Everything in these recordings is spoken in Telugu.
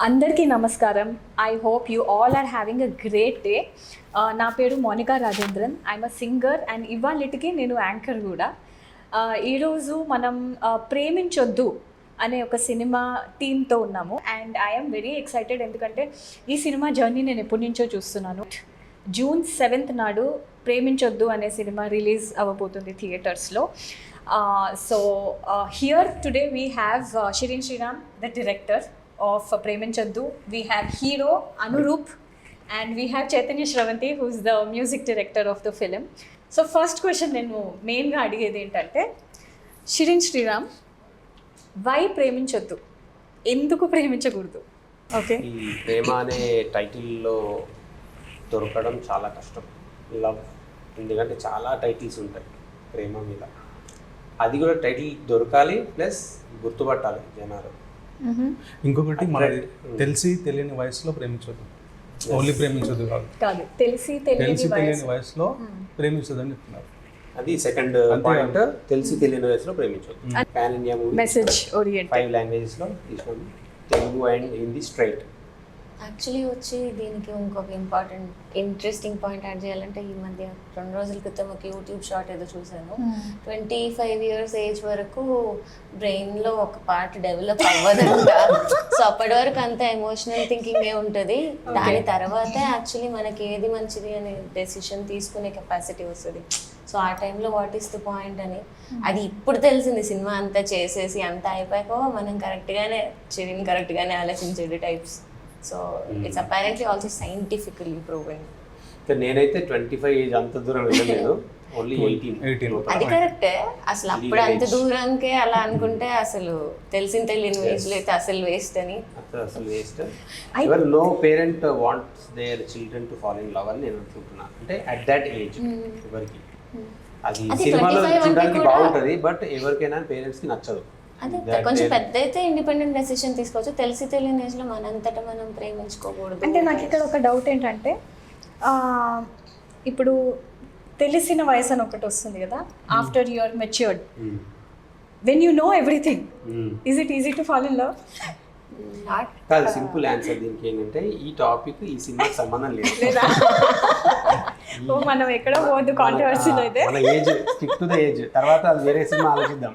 అందరికీ నమస్కారం. I hope you all are having a great day. నా పేరు Monika Rajendran. I'm a singer and ఇవాళకి నేను యాంకర్ కూడా. ఈరోజు మనం ప్రేమించొద్దు అనే ఒక సినిమా టీమ్తో ఉన్నాము అండ్ ఐఎమ్ వెరీ ఎక్సైటెడ్ ఎందుకంటే ఈ సినిమా జర్నీ నేను ఎప్పటి నుంచో చూస్తున్నాను. June 7th నాడు ప్రేమించొద్దు అనే సినిమా రిలీజ్ అవ్వబోతుంది థియేటర్స్లో. So here today we have Shireen Sriram, the director of Preminchaddu. We have hero Anurup and we have Chaitanya Shravanti, who is the music director of the film. So first question nenu main ga adigedi entante, Shirin Shriram, why Preminchaddu? Enduku ప్రేమించకూడదు? ఓకే, ఈ ప్రేమ అనే టైటిల్లో దొరకడం చాలా కష్టం. లవ్ ఎందుకంటే చాలా టైటిల్స్ ఉంటాయి ప్రేమ మీద, అది కూడా టైటిల్ దొరకాలి ప్లస్ గుర్తుపట్టాలి జనాలు. ఇంకొకటి మనది తెలిసి తెలియని వయసులో ప్రేమించొద్దు, ఓన్లీ ప్రేమించొద్దు కాదు, తెలిసి తెలియని వయసులో ప్రేమించొద్దు అని చెప్తున్నారు. అది సెకండ్ పాయింట్, తెలిసి తెలియని వయసులో ప్రేమించొద్దు. Pan India movie, message oriented, 5 లాంగ్వేజెస్లో తీసినాము, Telugu and Hindi straight. Actually వచ్చి దీనికి ఇంకొక ఇంట్రెస్టింగ్ పాయింట్ యాడ్ చేయాలంటే, ఈ మధ్య 2 రోజుల క్రితం ఒక యూట్యూబ్ షార్ట్ ఏదో చూసాను. 25 years ఏజ్ వరకు బ్రెయిన్లో ఒక పార్ట్ డెవలప్ అవ్వదంట. సో అప్పటి వరకు అంత ఎమోషనల్ థింకింగే ఉంటుంది. దాని తర్వాతే యాక్చువల్లీ మనకి ఏది మంచిది అనే డెసిషన్ తీసుకునే కెపాసిటీ వస్తుంది. సో ఆ టైంలో వాట్ ఈస్ ద పాయింట్ అని అది ఇప్పుడు తెలిసింది. సినిమా అంతా చేసేసి అంతా అయిపోయాక మనం కరెక్ట్గానే ఆలోచించేది types. So it's apparently also scientifically proven. నేనైతే 25 ఏజ్ అంత దూరం వెళ్ళలేదు, ఓన్లీ 18. అది కరెక్టే. అసలు అప్పుడు అంత దూరంకే అలా అనుకుంటే అసలు తెలియని వయసులో అయితే అసలు వేస్ట్ అని. అసలు waste. Ever no parent wants their children to fall in love అని నేను అనుకుంటున్నా. అంటే అట్ దట్ ఏజ్ ఎవరికి అది సినిమాలో చూడడానికి బాగుంటుంది, బట్ ఎవరికైనా పేరెంట్స్కి నచ్చదు. అదే కొంచెం పెద్ద అయితే ఇండిపెండెంట్ డెసిషన్ తీసుకోవచ్చు. తెలియని ఏజ్లో మనంతటా మనం ప్రేమించుకోకూడదు. అంటే నాకు ఇక్కడ ఒక డౌట్ ఏంటంటే, ఇప్పుడు తెలిసిన వయసు అని ఒకటి వస్తుంది కదా, after you are matured, when you know everything, is it easy to fall in love? కాదు, సింపుల్ ఆన్సర్ దీనికి ఏంటంటే, ఈ టాపిక్ ఈ సినిమాకి సంబంధం లేదు. మనం ఎక్కడ పోవద్దు కాంట్రవర్సీలో అయితే. మన age, stick to the age. తర్వాత అది వేరే సినిమా ఆలోచిద్దాం.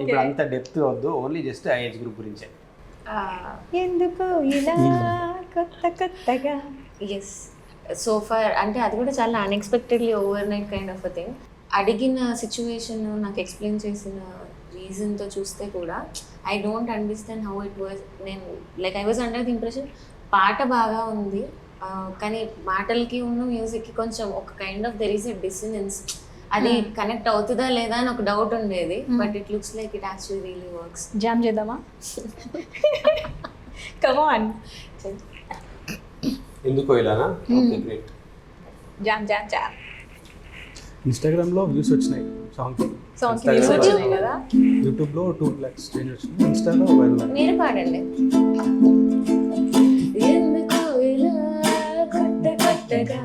ఇప్పుడు అంత డెప్త్ వద్దు, ఓన్లీ జస్ట్ ఆ ఏజ్ గ్రూప్ గురించే. ఎందుకు ఇలా కొత్తగా? ఎస్, సో ఫార్ అంటే అది కూడా చాలా unexpectedly overnight kind of a thing. అడిగిన సిచ్యువేషన్ నాకు ఎక్స్ప్లెయిన్ చేసిన రీజన్తో చూస్తే కూడా I don't understand how it was. నేను I was under the impression పాట బాగా ఉంది, కానీ మాటలకి ఉన్న మ్యూజిక్కి కొంచెం ఒక kind of there is a dissonance. అది కనెక్ట్ అవుతుందా లేదా అని ఒక డౌట్ ఉండేది, but it looks like it actually really works. Jam చేద్దామా? Come on. ఎందుకో ఇలానా? Okay, great. Jam jam jam. ఇన్స్టాగ్రామ్లో వ్యూస్ వచ్చినాయి సాంగ్కి కదా, యూట్యూబ్లో 2 lakhs చేంజ్ వచ్చినాయి, ఇన్స్టాలో వైరల్. మీరు పాడండి. ఎందుకు ఇలా కొత్తగా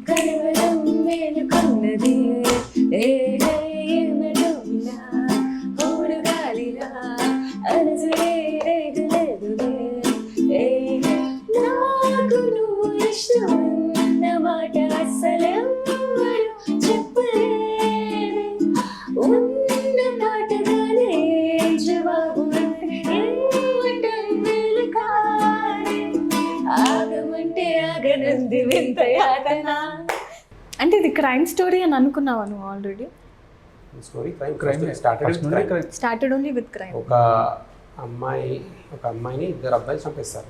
కలవరం మేలుకున్నది, ఏమిటో ఇలా ఊరుగాలిలా అలసలే రేగలేదులే, నాకు నువ్వు ఇష్టమన్న మాట అసలెవ్వరు చెప్పలేదు, ఉన్న మాటగానే జవాబు ఏమంటారు వెలుకాలి, ఆగమంటే ఆగనంది వింత యాతన. అంటే ఇది క్రైమ్ స్టోరీ అని అనుకున్నావా నువ్వు already? Story crime started only with crime. ఒక అమ్మాయిని 2 అబ్బాయిలు చంపేస్తారు.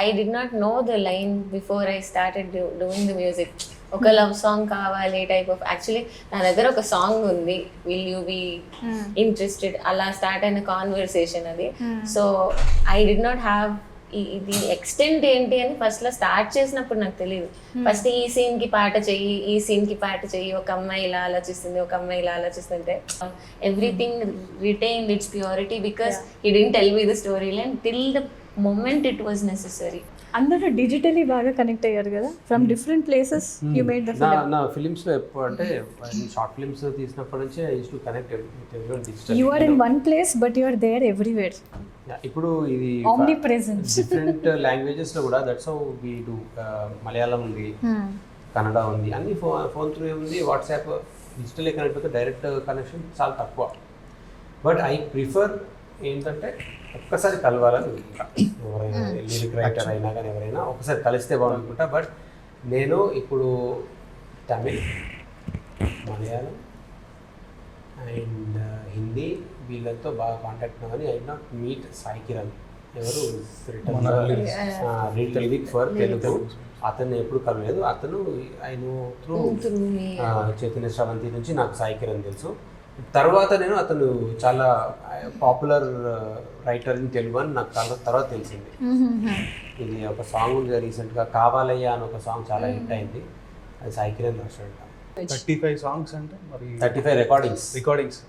I did not know the line before I started doing the music. ఒక లవ్ సాంగ్ కావాలి టైప్ ఆఫ్. యాక్చువల్లీ నా దగ్గర ఒక సాంగ్ ఉంది, విల్ యూ బీ ఇంట్రెస్టెడ్, అలా స్టార్ట్ అయిన కాన్వర్సేషన్ అది. So I did not have ఇది ఎక్స్టెంట్ ఏంటి అని ఫస్ట్లో స్టార్ట్ చేసినప్పుడు నాకు తెలియదు. ఫస్ట్ ఈ సీన్కి పాట చెయ్యి, ఈ సీన్కి పాట చెయ్యి, ఒక అమ్మాయి ఇలా ఆలోచిస్తుంది, ఒక అమ్మాయి ఇలా ఆలోచిస్తుంటే everything retain its purity because he didn't tell me the story line till the moment it was necessary. అందరూ డిజిటలీ బాగా కనెక్ట్ అయ్యారు కదా from different places you made the నా ఫిలిమ్స్లో ఎప్పుడు అంటే షార్ట్ ఫిల్మ్స్ తీసినప్పటి నుంచి I use to connect digital. You are in one place but you are there everywhere. ఇప్పుడు ఇది ఆమ్ని ప్రెజెన్స్ డిఫరెంట్ లాంగ్వేజెస్లో కూడా that's how we do. Malayalam ఉంది, కన్నడ ఉంది, అన్ని ఫోన్ త్రూ ఉంది, వాట్సాప్ డిజిటల్ కనెక్ట్ అయితే డైరెక్ట్ కనెక్షన్ చాలా తక్కువ. బట్ ఐ ప్రిఫర్ ఏంటంటే ఒక్కసారి కలవాలని ఇంకా ఎవరైనా లిరిక్ రైటర్ అయినా కానీ ఎవరైనా ఒకసారి కలిస్తే బాగుంటుంటా. బట్ నేను ఇప్పుడు తమిళ్, మలయాళం అండ్ హిందీ వీళ్ళతో బాగా కాంటాక్ట్ కానీ I not meet Sai Kiran, ఎవరు లిరిక్ ఫర్ తెలుగు. అతన్ని ఎప్పుడు కలవలేదు. అతను ఆయన త్రూ చైతన్య శ్రవంతి నుంచి నాకు సాయి కిరణ్ తెలుసు. తర్వాత నేను అతను చాలా పాపులర్ రైటర్ ఇన్ తెలుగు అని నాకు తర్వాత తెలిసింది. ఇది ఒక సాంగ్ ఉంది రీసెంట్గా, కావాలయ్యా అని ఒక సాంగ్ చాలా హిట్ అయింది, అది సాయి కిరణ్ రాశాడు. 35 సాంగ్స్ అంటే మరి 35 రికార్డింగ్స్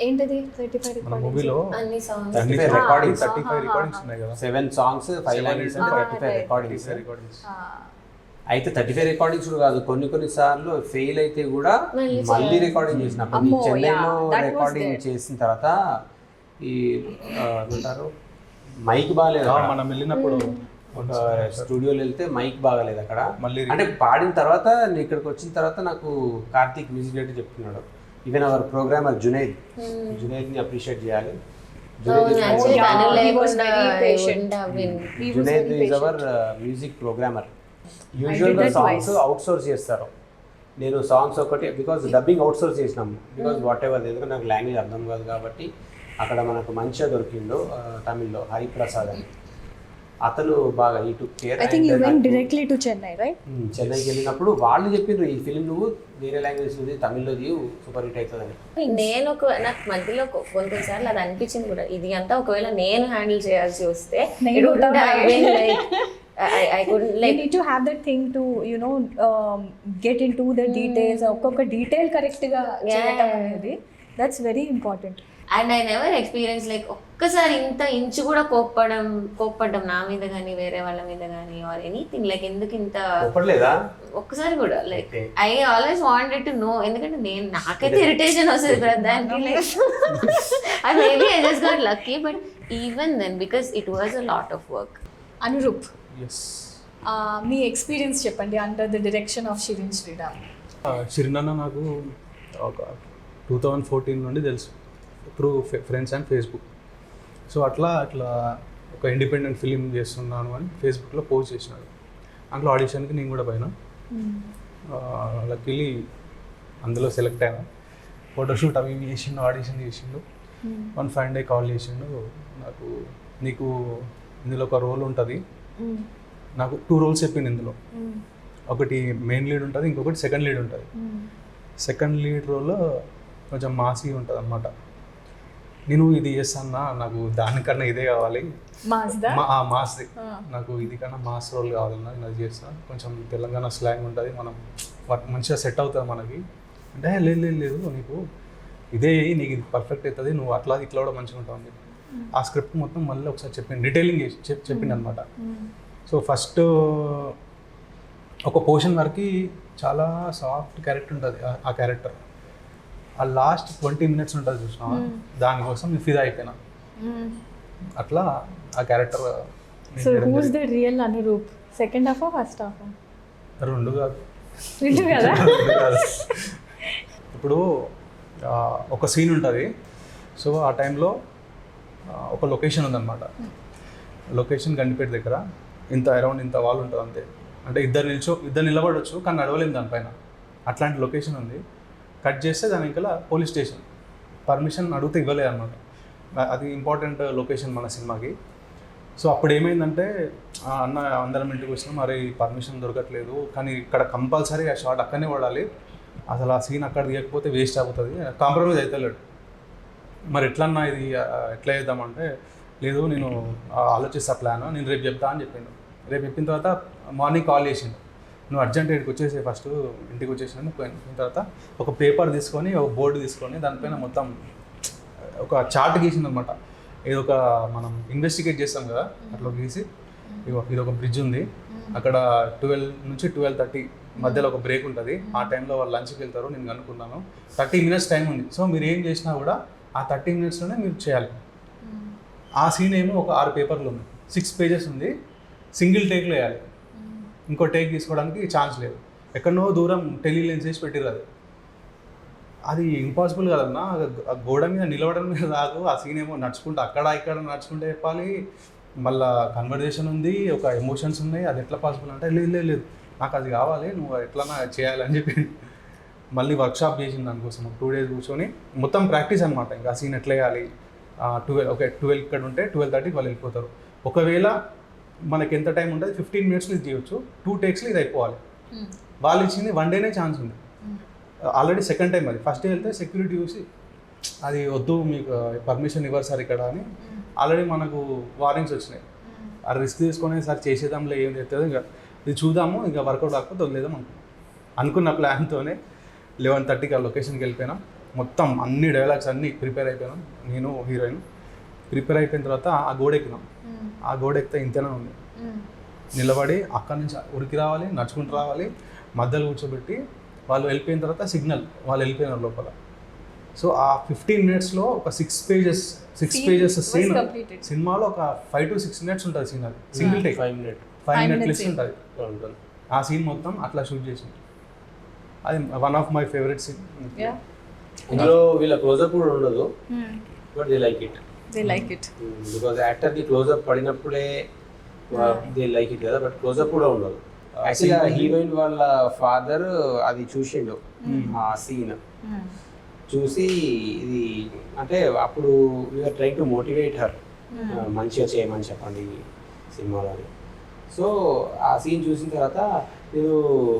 ఏంటది 35 మన మూవీలో అన్ని songs 35 రికార్డింగ్స్ 35 రికార్డింగ్స్ ఉన్నాయి కదా. 7 సాంగ్స్ 5 లాంగ్వేజెస్ అంటే 35 రికార్డింగ్స్. అయితే 35 రికార్డింగ్స్ కూడా కాదు, కొన్ని సార్లు ఫెయిల్ అయితే కూడా మళ్ళీ రికార్డింగ్ చేసినప్పుడు అమ్మో, చెన్నైలో that was రికార్డింగ్ there. చేసిన తర్వాత ఈ ఏమంటారు మైక్ బాగాలేదు. మనం వెళ్ళినప్పుడు ఒక స్టూడియోలో వెళ్తే మైక్ బాగాలేదు అక్కడ. మళ్ళీ అంటే పాడిన తర్వాత నేను ఇక్కడికి వచ్చిన తర్వాత నాకు కార్తీక్ మ్యూజిక్ డైరెక్టర్ చెప్తున్నాడు, ఈవెన్ అవర్ ప్రోగ్రామర్ జునైద్ని అప్రిషియేట్ చేయాలి. Junaid is our music programmer. యూజువల్గా సాంగ్స్ అవుట్ సోర్స్ చేస్తారు, నేను సాంగ్స్ ఒకటి బికాజ్ డబ్బింగ్ అవుట్ సోర్స్ చేసినాము బికాజ్ వాట్ ఎవర్, ఎందుకంటే నాకు లాంగ్వేజ్ అర్థం కాదు కాబట్టి. అక్కడ మనకు మంచిగా దొరికిందో తమిళ్లో హరిప్రసాద్ అని, అతను బాగా ఈ took care. I think you vent directly to Chennai right? చెన్నైకి వెళ్ళినప్పుడు వాళ్ళు చెప్పిండ్రు ఈ ఫిలిం నువ్వు వేరే లాంగ్వేజ్ ఉంది తమిళ్లో తీయు సూపర్ హిట్ అవుతుందని. నేను నాకు మధ్యలో కొన్నిసార్లు అది అనిపించింది కూడా, ఇది అంతా ఒకవేళ నేను హ్యాండిల్ చేయాల్సి వస్తే I couldn't You like need to have that thing to get into the details. ఒక్కొక్క డీటెయిల్ కరెక్ట్గా చేయటం అనేది that's very important. And I never experience like ఒక్కసారి ఇంత ఇంచు కూడా కోప్పడ్డం నా మీద కానీ వేరే వాళ్ళ మీద కానీ ఆర్ ఎనీథింగ్ లైక్ ఎందుకు ఇంత ఒప్పట్లేదా ఒక్కసారి కూడా like I always wanted to know, ఎందుకంటే నాకైతే ఇరిటేషన్ వస్తుంది ప్రధానికి like I maybe I just got lucky but even then because it was a lot of work. Anuroop, yes, మీ ఎక్స్పీరియన్స్ చెప్పండి under the direction of Shirin Sriram. Shirin నాకు ఒక 2014 నుండి తెలుసు through friends and Facebook. So అట్లా ఒక ఇండిపెండెంట్ ఫిలిం చేస్తున్నాను అని ఫేస్బుక్లో పోస్ట్ చేసినాడు. అందులో ఆడిషన్కి నేను కూడా పోయినా. లక్కీలీ అందులో సెలెక్ట్ అయినా. ఫోటోషూట్ అవి చేసిండు, ఆడిషన్ చేసిండు. 1 fine day కాల్ చేసిండు, నీకు ఇందులో ఒక రోల్ ఉంటుంది. నాకు 2 roles చెప్పింది ఇందులో. ఒకటి మెయిన్ లీడ్ ఉంటుంది, ఇంకొకటి సెకండ్ లీడ్ ఉంటుంది. సెకండ్ లీడ్ రోల్ కొంచెం మాసీ ఉంటుంది అన్నమాట. నేను ఇది చేస్తాను, నాకు దానికన్నా ఇదే కావాలి, మాస్, నాకు ఇది కన్నా మాస్ రోల్ కావాలన్నా నేను అది చేస్తాను. కొంచెం తెలంగాణ స్లాంగ్ ఉంటుంది, మనం మంచిగా సెట్ అవుతుంది మనకి. అంటే లేదు నీకు ఇదే, నీకు ఇది పర్ఫెక్ట్ అవుతుంది, నువ్వు అట్లా ఇట్లా కూడా మంచిగా ఉంటావు అని చెప్పి ఆ స్క్రిప్ట్ మొత్తం మళ్ళీ ఒకసారి చెప్పింది, డీటెయిలింగ్ చెప్పింది అనమాట. సో ఫస్ట్ ఒక పోర్షన్ వరకు చాలా సాఫ్ట్ క్యారెక్టర్ ఉంటుంది. ఆ క్యారెక్టర్ ఆ లాస్ట్ 20 minutes ఉంటుంది చూసినా, దానికోసం నేను ఫిదా అయిపోయినా. అట్లా ఆ character. So who's the real Anurup? Second half first half? రెండు కాదు. ఇప్పుడు ఒక సీన్ ఉంటుంది. సో ఆ టైంలో ఒక లొకేషన్ ఉందన్నమాట. లొకేషన్ గండిపేట దగ్గర అరౌండ్ ఇంత వాల్ ఉంటుంది అంతే. అంటే ఇద్దరు నిలబడవచ్చు కానీ నడవలేము దానిపైన. అట్లాంటి లొకేషన్ ఉంది. కట్ చేస్తే దాని ఇంకా పోలీస్ స్టేషన్ పర్మిషన్ అడిగితే ఇవ్వలేదు అనమాట. అది ఇంపార్టెంట్ లొకేషన్ మన సినిమాకి. సో అప్పుడు ఏమైందంటే అన్న అందరం ఇంటికి వచ్చినా మరి పర్మిషన్ దొరకట్లేదు, కానీ ఇక్కడ కంపల్సరీ ఆ షాట్ అక్కడనే పడాలి, అసలు ఆ సీన్ అక్కడ తీయకపోతే వేస్ట్ అవుతుంది, కాంప్రమైజ్ అవుతలేడు. మరి ఎట్లన్నా ఇది ఎట్లా చేద్దామంటే, లేదు నేను ఆలోచిస్తా ప్లాన్, నేను రేపు చెప్తా అని చెప్పిండు. రేపు చెప్పిన తర్వాత మార్నింగ్ కాల్ చేసిండు, నువ్వు అర్జెంట్ ఇక్కడికి వచ్చేసి ఫస్ట్ ఇంటికి వచ్చేసాను. పోయిన తర్వాత ఒక పేపర్ తీసుకొని, ఒక బోర్డు తీసుకొని దానిపైన మొత్తం ఒక చార్ట్ గీసింది అనమాట. ఇది ఒక మనం ఇన్వెస్టిగేట్ చేస్తాం కదా అట్లా గీసి ఇది ఒక బ్రిడ్జ్ ఉంది అక్కడ 12 నుంచి 12:30 మధ్యలో ఒక బ్రేక్ ఉంటుంది. ఆ టైంలో వాళ్ళు లంచ్కి వెళ్తారు. నేను అనుకున్నాను 30 minutes టైం ఉంది. సో మీరు ఏం చేసినా కూడా ఆ 30 minutesలోనే మీరు చేయాలి. ఆ సీన్ ఏమో ఒక 6 పేపర్లు ఉంది, 6 pages ఉంది. సింగిల్ టేక్లో వేయాలి. ఇంకో టేక్ తీసుకోవడానికి ఛాన్స్ లేదు. ఎక్కడనో దూరం టెలిలెన్స్ చేసి పెట్టిర్రు. అది ఇంపాసిబుల్ కదన్నా. ఆ గోడ మీద నిలవడం మీద రాదు. ఆ సీన్ ఏమో నడుచుకుంటూ అక్కడ ఇక్కడ నడుచుకుంటూ చెప్పాలి. మళ్ళీ కన్వర్జేషన్ ఉంది, ఒక ఎమోషన్స్ ఉన్నాయి. అది ఎట్లా పాసిబుల్ అంటే లేదు నాకు అది కావాలి, నువ్వు ఎట్లా చేయాలని చెప్పి మళ్ళీ వర్క్షాప్ చేసింది దానికోసం. 2 days కూర్చొని మొత్తం ప్రాక్టీస్ అనమాట. ఇంకా ఆ సీన్ ఎట్లా వేయాలి. 12 ఇక్కడ ఉంటే 12:30 వాళ్ళు వెళ్ళిపోతారు. ఒకవేళ మనకి ఎంత టైం ఉంటుంది 15 minutesలో ఇది చేయొచ్చు. 2 takesలో ఇది అయిపోవాలి. వాళ్ళు ఇచ్చింది 1 dayనే ఛాన్స్ ఉంది. ఆల్రెడీ సెకండ్ టైం అది. ఫస్ట్ డే వెళ్తే సెక్యూరిటీ చూసి అది వద్దు మీకు పర్మిషన్ ఇవ్వరు సార్ ఇక్కడ అని ఆల్రెడీ మనకు వార్నింగ్స్ వచ్చినాయి. ఆ రిస్క్ తీసుకొని సార్ చేసేద్దాంలో ఏం చేస్తుంది, ఇంకా ఇది చూద్దాము, ఇంకా వర్కౌట్ కాకపోతే వదిలేదాం అనుకున్న ప్లాన్తోనే 11:30కి ఆ లొకేషన్కి వెళ్ళిపోయినాం. మొత్తం అన్ని డైలాగ్స్ అన్నీ ప్రిపేర్ అయిపోయినాం. నేను హీరోయిన్ ప్రిపేర్ అయిపోయిన తర్వాత ఆ గోడ ఎక్కినాం. ఆ గోడ ఎక్కితే ఇంతనే ఉంది. నిలబడి అక్కడి నుంచి ఉరికి రావాలి, నడుచుకుంటూ రావాలి, మధ్యలో కూర్చోబెట్టి వాళ్ళు వెళ్ళిపోయిన తర్వాత సిగ్నల్ వాళ్ళు వెళ్ళిపోయినారు లోపల. సో ఆ 15 minutesలో ఒక 6 pages సీన్. సినిమాలో ఒక 5 to 6 minutes ఉంటుంది సీన్. అది సింగిల్ టేక్ 5 minutes ప్లస్ ఉంటుంది. ఆ సీన్ మొత్తం అట్లా షూట్ చేసింది. అది one of my favourite scene. ఇందులో వీళ్ళ క్లోజప్ కూడా ఉండదు, but they like it because యాక్టర్కి క్లోజప్ పడినప్పుడే దే లైక్ ఇట్ కదా, బట్ క్లోజప్ కూడా ఉండదు. యాక్చువల్గా హీరోయిన్ వాళ్ళ ఫాదర్ అది చూసిండు ఆ సీన్ చూసి, ఇది అంటే అప్పుడు we are trying to motivate her మంచిగా చేయమని చెప్పండి సినిమాలో. సో ఆ సీన్ చూసిన తర్వాత నేను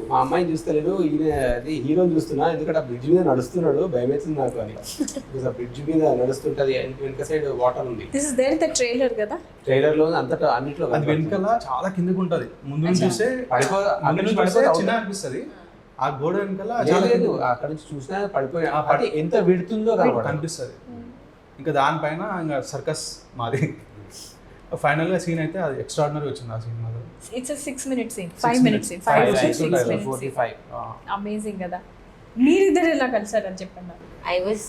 మా అమ్మాయిని చూస్తలేను, ఈయన అది హీరోని చూస్తున్నా, ఎందుకంటే ఆ బ్రిడ్జ్ మీద నడుస్తున్నాడు, భయం అవుతుంది నాకు అని. బికాస్ ఆ బ్రిడ్జ్ మీద నడుస్తుంటది, వెనక సైడ్ వాటర్ ఉంది. ట్రైలర్ లో అంతటా అన్నిట్లో అది వెనకాల చాలా కిందకు ఉంటుంది. ముందు నుంచి చూస్తే చిన్న అనిపిస్తుంది. ఆ గోడ వెనకాల లేదు, అక్కడ నుంచి చూసినా పడిపోయా ఎంత విడుతుందో కనిపిస్తుంది. ఇంకా దానిపైన ఇంకా సర్కస్ మాది. ఫైనల్గా సీన్ అయితే అది ఎక్స్ట్రాడినరీ వచ్చింది ఆ cinema. It's 6 minutes scene, 5 minutes scene, 5 to 6 minutes 45. Amazing కదా. మీరిద్దరు ఎలా కలిసారని చెప్పండి. ఐ వాజ్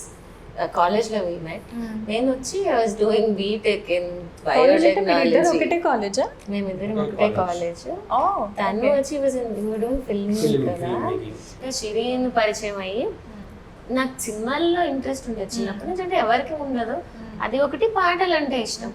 కాలేజ్లో వి మెట్. నేను వచ్చి I was doing B Tech in biotechnology. ఒకటే కాలేజా? మేమిద్దరం ఒకటే కాలేజ్. తను వచ్చి వాజ్ డూయింగ్ ఫిల్మింగ్ కదా. షిరీన్ పరిచయం అయ్యి నాకు సినిమాల్లో ఇంట్రెస్ట్ ఉండేది చిన్నప్పటి నుంచి. అంటే ఎవరికి ఉండదు. అది ఒకటి, పాటలు అంటే ఇష్టం,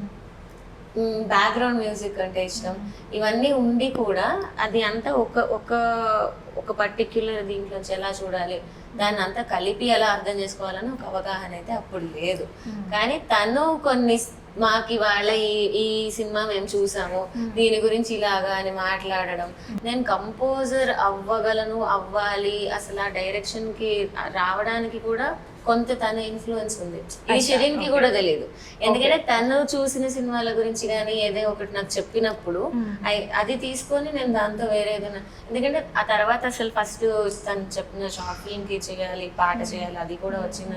బ్యాక్గ్రౌండ్ మ్యూజిక్ అంటే ఇష్టం. ఇవన్నీ ఉండి కూడా అది అంతా ఒక పర్టిక్యులర్ దీంట్లోంచి ఎలా చూడాలి, దాన్ని అంతా కలిపి ఎలా అర్థం చేసుకోవాలని ఒక అవగాహన అయితే అప్పుడు లేదు. కానీ తను కొన్ని మాకు వాళ్ళ ఈ సినిమా మేము చూసాము, దీని గురించి ఇలాగా అని మాట్లాడడం, నేను కంపోజర్ అవ్వాలి అసలు ఆ డైరెక్షన్కి రావడానికి కూడా కొంత తన ఇన్ఫ్లుయెన్స్ ఉంది. ఇది షిరీన్ కి కూడా తెలియదు, ఎందుకంటే తను చూసిన సినిమాల గురించి కానీ ఏదో ఒకటి నాకు చెప్పినప్పుడు అది తీసుకొని నేను దాంతో వేరే ఏదైనా, ఎందుకంటే ఆ తర్వాత అసలు ఫస్ట్ తను చెప్పిన షార్ట్ ఫిల్మ్ కి చేయాలి, పాట చేయాలి, అది కూడా వచ్చిన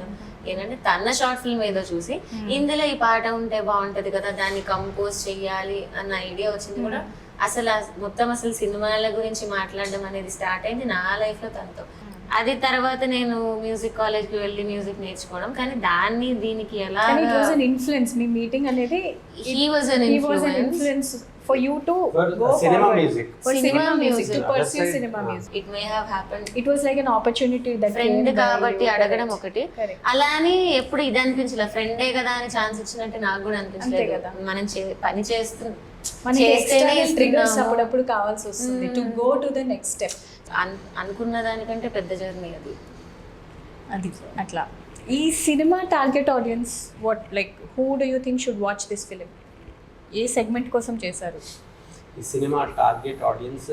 ఏంటంటే తన షార్ట్ ఫిల్మ్ ఏదో చూసి ఇందులో ఈ పాట ఉంటే బాగుంటది కదా, దాన్ని కంపోజ్ చెయ్యాలి అన్న ఐడియా వచ్చింది కూడా. అసలు సినిమాల గురించి మాట్లాడడం అనేది స్టార్ట్ అయింది నా లైఫ్ లో తనతో. అది తర్వాత నేను మ్యూజిక్ కాలేజ్కి వెళ్ళి మ్యూజిక్ నేర్చుకోవడం, కానీ దాన్ని దీనికి ఎలా ఇన్ఫ్లుయెన్స్ మీ మీటింగ్ అనేది he was an influence for you to go cinema music, for cinema music, to pursue cinema music. It may have happened. It was like an opportunity that friend కాబట్టి అడగడం ఒకటి, అలా అని ఎప్పుడు ఇది అనిపించలేదు. ఫ్రెండే కదా అని ఛాన్స్ ఇచ్చినట్టు నాకు కూడా అనిపించలేదు. మనం పని చేస్తేనే ట్రిగర్స్ అప్పుడప్పుడు కావాల్సి వస్తుంది to go to the next step. అనుకున్న దానికంటే పెద్ద జర్నీ అది అట్లా. ఈ cinema target audience what, like who do you think should watch this film? A segment కోసం చేశారు? ఈ సినిమా టార్గెట్ ఆడియన్స్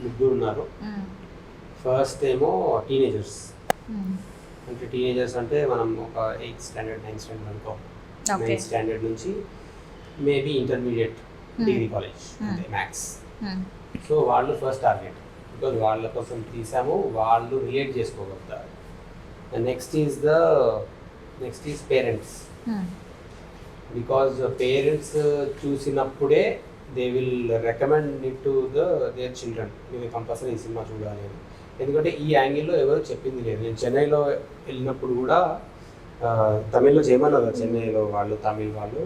3 ఉన్నారు. ఫస్ట్ ఏమో టీనేజర్స్. అంటే టీనేజర్స్ అంటే మనం ఒక 8th standard 9th standard అనుకో, 9th standard నుంచి మేబీ ఇంటర్మీడియట్ డిగ్రీ కాలేజ్ అంటే మ్యాథ్స్. సో వాళ్ళు ఫస్ట్ టార్గెట్, బికాజ్ వాళ్ళ కోసం తీసాము, వాళ్ళు రిలేట్ చేసుకోగలుగుతారు. Next is parents. Because parents చూసినప్పుడే they will recommend it to their children, మీరు కంపల్సరీ ఈ సినిమా చూడాలి అని. ఎందుకంటే ఈ యాంగిల్లో ఎవరు చెప్పింది లేదు. నేను చెన్నైలో వెళ్ళినప్పుడు కూడా తమిళ్లో చేయమన్నారు, చెన్నైలో వాళ్ళు తమిళ్ వాళ్ళు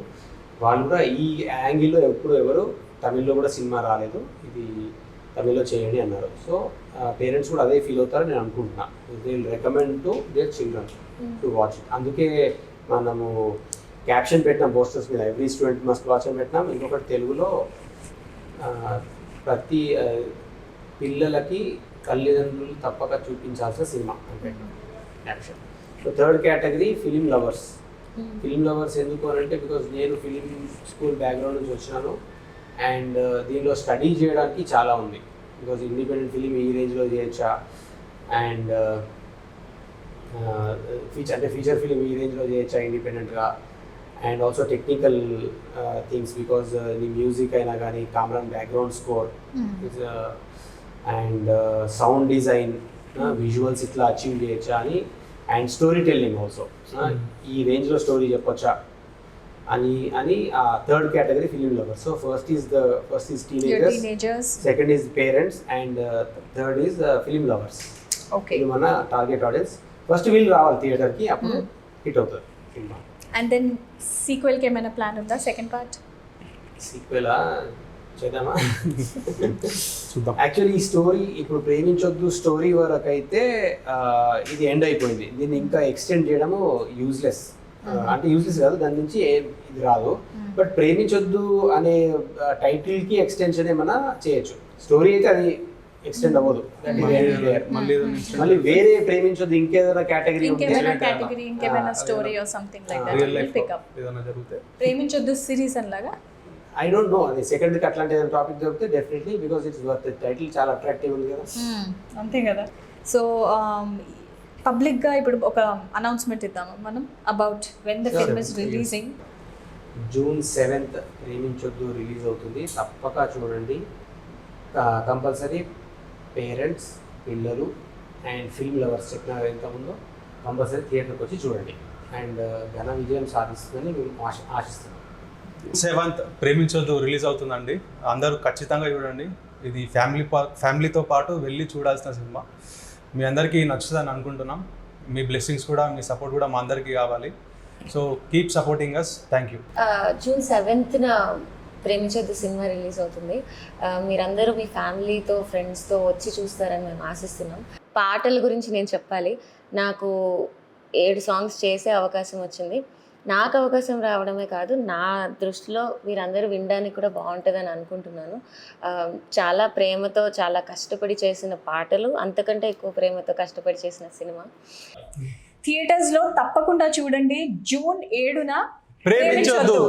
కూడా ఈ యాంగిల్లో ఎప్పుడు ఎవరు తమిళ్లో కూడా సినిమా రాలేదు, ఇది తమిళ్లో చేయండి అన్నారు. సో పేరెంట్స్ కూడా అదే ఫీల్ అవుతారని నేను అనుకుంటున్నా. They will recommend to their children to watch it. అందుకే మనము క్యాప్షన్ పెట్టినాం పోస్టర్స్ మీద, ఎవ్రీ స్టూడెంట్ మస్ట్ వాచ్ అని పెట్టినాం. ఇంకొకటి తెలుగులో ప్రతి పిల్లలకి తల్లిదండ్రులు తప్పక చూపించాల్సిన సినిమా అని పెట్టినాం caption. So third category film lovers. Film lovers ఎందుకు అని అంటే బికాజ్ నేను ఫిలిం స్కూల్ బ్యాక్గ్రౌండ్ నుంచి వచ్చినాను అండ్ దీనిలో స్టడీ చేయడానికి చాలా ఉంది. బికాజ్ ఇండిపెండెంట్ ఫిలిం ఈ రేంజ్లో చేయొచ్చా అండ్ ఫీచర్ ఫిలిం ఈ రేంజ్లో చేయొచ్చా ఇండిపెండెంట్గా, and also technical things because నీ మ్యూజిక్ అయినా కానీ common background score and sound design visuals ఇట్లా అచీవ్ చేయొచ్చా అని, అండ్ స్టోరీ టెల్లింగ్ ఆల్సో ఈ రేంజ్లో స్టోరీ చెప్పొచ్చా అని third category film lovers. So first is teenagers, second is parents and third is film lovers. Okay, ఇది మన టార్గెట్ ఆడియన్స్. ఫస్ట్ వీళ్ళు రావాలి థియేటర్కి, అప్పుడు హిట్ అవుతుంది సినిమా. అండ్ దెన్ సీక్వెల్కి ఏమైనా ప్లాన్ ఉందా? సెకండ్ పార్ట్ సీక్వెలా చేద్దామా? చూద్దాం. యాక్చువల్లీ ఈ స్టోరీ ఇప్పుడు ప్రేమించొద్దు స్టోరీ వరకు అయితే ఇది ఎండ్ అయిపోయింది. దీన్ని ఇంకా ఎక్స్టెండ్ చేయడము యూజ్లెస్. అంటే యూజ్లెస్ కాదు, దాని నుంచి ఇది రాదు. బట్ ప్రేమించొద్దు అనే టైటిల్కి ఎక్స్టెన్షన్ ఏమైనా చేయొచ్చు. స్టోరీ అయితే అది ఎక్స్టెండ్ అవ్వదు. మళ్ళీ వేరే ప్రేమించొద్దు ఇంకేదైనా కేటగిరీ ఇంకేమైనా story or something like that will pick up. ఏదైనా జరిగితే ప్రేమించొద్దు సిరీస్ అన్నలాగా ఐ డోంట్ నో, అది సెకండ్కి అట్లాంటి ఏదైనా టాపిక్ దొరికితే definitely, because it's worth it. Title చాలా అట్రాక్టివ్ ఉంది కదా. అంతే కదా. సో పబ్లిక్గా ఇప్పుడు ఒక అనౌన్స్మెంట్ ఇద్దాము మనం about when the film is releasing. June 7th ప్రేమించొద్దు రిలీజ్ అవుతుంది, తప్పక చూడండి. కంపల్సరీ పేరెంట్స్, పిల్లలు అండ్ ఫిల్మ్ లవర్స్ చెప్పిన ఇంతకుముందు కంపల్సరీ థియేటర్కి వచ్చి చూడండి. అండ్ ఘన విజయం సాధిస్తుందని మేము ఆశిస్తున్నాం. 7th ప్రేమించొద్దు రిలీజ్ అవుతుందండి, అందరూ ఖచ్చితంగా చూడండి. ఇది ఫ్యామిలీతో పాటు వెళ్ళి చూడాల్సిన సినిమా. మీ అందరికీ నచ్చుతుందని అనుకుంటున్నాం. మీ బ్లెస్సింగ్స్ కూడా, మీ సపోర్ట్ కూడా మా అందరికీ కావాలి. So keep supporting us. Thank you. June 7th ప్రేమించొద్దు సినిమా రిలీజ్ అవుతుంది. మీరందరూ మీ ఫ్యామిలీతో, ఫ్రెండ్స్తో వచ్చి చూస్తారని మేము ఆశిస్తున్నాం. పాటల గురించి నేను చెప్పాలి. నాకు 7 సాంగ్స్ చేసే అవకాశం వచ్చింది. నాకు అవకాశం రావడమే కాదు, నా దృష్టిలో మీరందరూ వినడానికి కూడా బాగుంటుందని అనుకుంటున్నాను. చాలా ప్రేమతో, చాలా కష్టపడి చేసిన పాటలు, అంతకంటే ఎక్కువ ప్రేమతో కష్టపడి చేసిన సినిమా. థియేటర్స్లో తప్పకుండా చూడండి. June 7న ప్రేమించొద్దు.